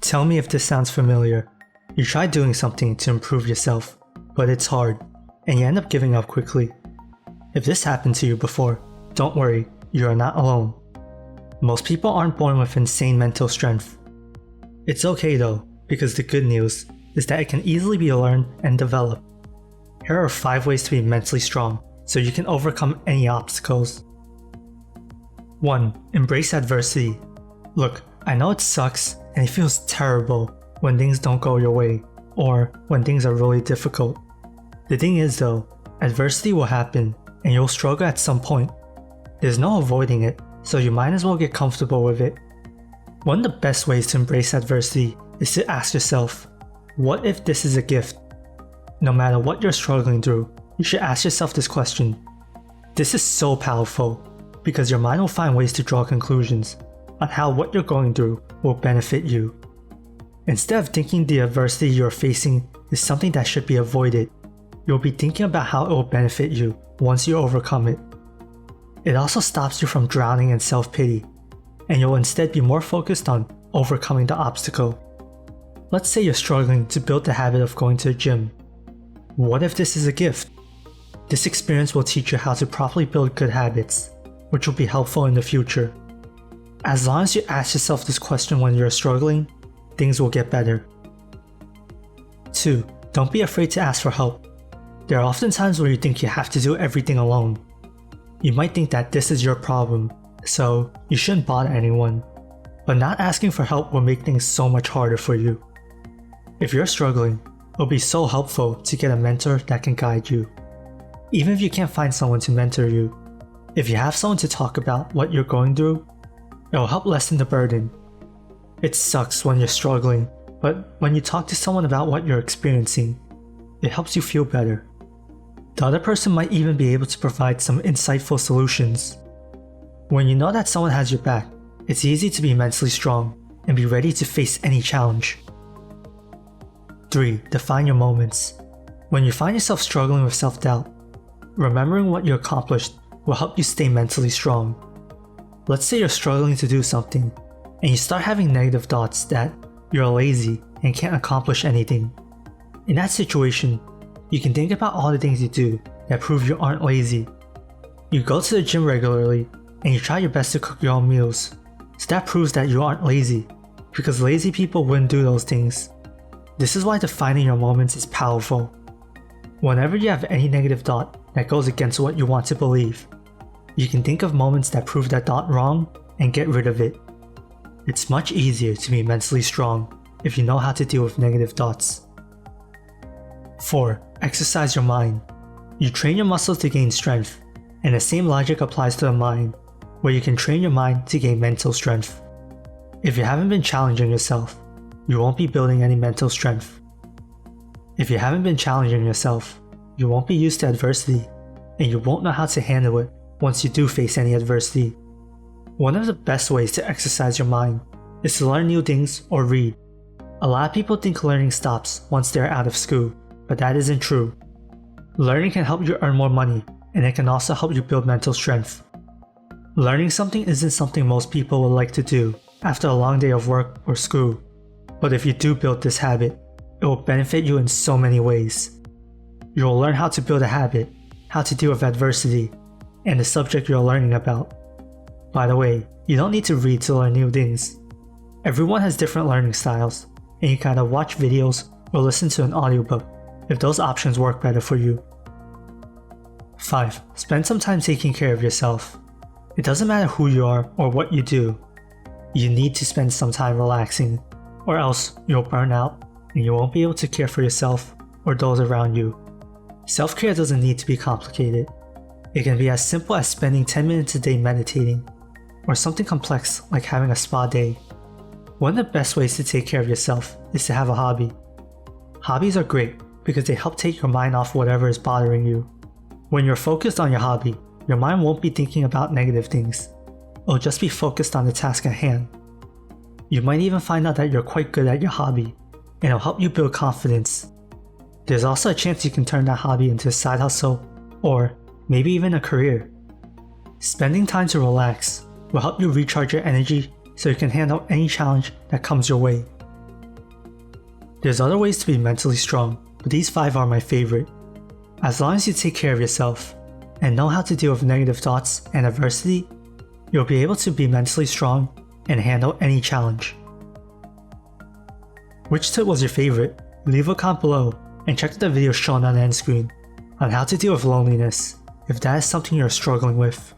Tell me if this sounds familiar. You try doing something to improve yourself, but it's hard, and you end up giving up quickly. If this happened to you before, don't worry, you are not alone. Most people aren't born with insane mental strength. It's okay though, because the good news is that it can easily be learned and developed. Here are 5 ways to be mentally strong, so you can overcome any obstacles. 1. Embrace adversity. Look, I know it sucks and it feels terrible when things don't go your way, or when things are really difficult. The thing is though, adversity will happen and you'll struggle at some point. There's no avoiding it, so you might as well get comfortable with it. One of the best ways to embrace adversity is to ask yourself, what if this is a gift? No matter what you're struggling through, you should ask yourself this question. This is so powerful, because your mind will find ways to draw conclusions on how what you're going through will benefit you. Instead of thinking the adversity you're facing is something that should be avoided, you'll be thinking about how it will benefit you once you overcome it. It also stops you from drowning in self-pity, and you'll instead be more focused on overcoming the obstacle. Let's say you're struggling to build the habit of going to the gym. What if this is a gift? This experience will teach you how to properly build good habits, which will be helpful in the future. As long as you ask yourself this question when you're struggling, things will get better. 2. Don't be afraid to ask for help. There are often times where you think you have to do everything alone. You might think that this is your problem, so you shouldn't bother anyone. But not asking for help will make things so much harder for you. If you're struggling, it'll be so helpful to get a mentor that can guide you. Even if you can't find someone to mentor you, if you have someone to talk about what you're going through, it'll help lessen the burden. It sucks when you're struggling, but when you talk to someone about what you're experiencing, it helps you feel better. The other person might even be able to provide some insightful solutions. When you know that someone has your back, it's easy to be mentally strong and be ready to face any challenge. 3. Define your moments. When you find yourself struggling with self-doubt, remembering what you accomplished will help you stay mentally strong. Let's say you're struggling to do something, and you start having negative thoughts that you're lazy and can't accomplish anything. In that situation, you can think about all the things you do that prove you aren't lazy. You go to the gym regularly, and you try your best to cook your own meals. So that proves that you aren't lazy, because lazy people wouldn't do those things. This is why defining your moments is powerful. Whenever you have any negative thought that goes against what you want to believe, you can think of moments that prove that thought wrong and get rid of it. It's much easier to be mentally strong if you know how to deal with negative thoughts. 4. Exercise your mind. You train your muscles to gain strength, and the same logic applies to the mind, where you can train your mind to gain mental strength. If you haven't been challenging yourself, you won't be building any mental strength. If you haven't been challenging yourself, you won't be used to adversity, and you won't know how to handle it once you do face any adversity. One of the best ways to exercise your mind is to learn new things or read. A lot of people think learning stops once they're out of school, but that isn't true. Learning can help you earn more money, and it can also help you build mental strength. Learning something isn't something most people would like to do after a long day of work or school, but if you do build this habit, it will benefit you in so many ways. You will learn how to build a habit, how to deal with adversity, and the subject you're learning about. By the way, you don't need to read to learn new things. Everyone has different learning styles, and you can either watch videos or listen to an audiobook if those options work better for you. 5. Spend some time taking care of yourself. It doesn't matter who you are or what you do. You need to spend some time relaxing, or else you'll burn out and you won't be able to care for yourself or those around you. Self-care doesn't need to be complicated. It can be as simple as spending 10 minutes a day meditating, or something complex like having a spa day. One of the best ways to take care of yourself is to have a hobby. Hobbies are great because they help take your mind off whatever is bothering you. When you're focused on your hobby, your mind won't be thinking about negative things. It'll just be focused on the task at hand. You might even find out that you're quite good at your hobby, and it'll help you build confidence. There's also a chance you can turn that hobby into a side hustle, or maybe even a career. Spending time to relax will help you recharge your energy so you can handle any challenge that comes your way. There's other ways to be mentally strong, but these 5 are my favorite. As long as you take care of yourself and know how to deal with negative thoughts and adversity, you'll be able to be mentally strong and handle any challenge. Which tip was your favorite? Leave a comment below and check out the video shown on the end screen on how to deal with loneliness if that is something you're struggling with.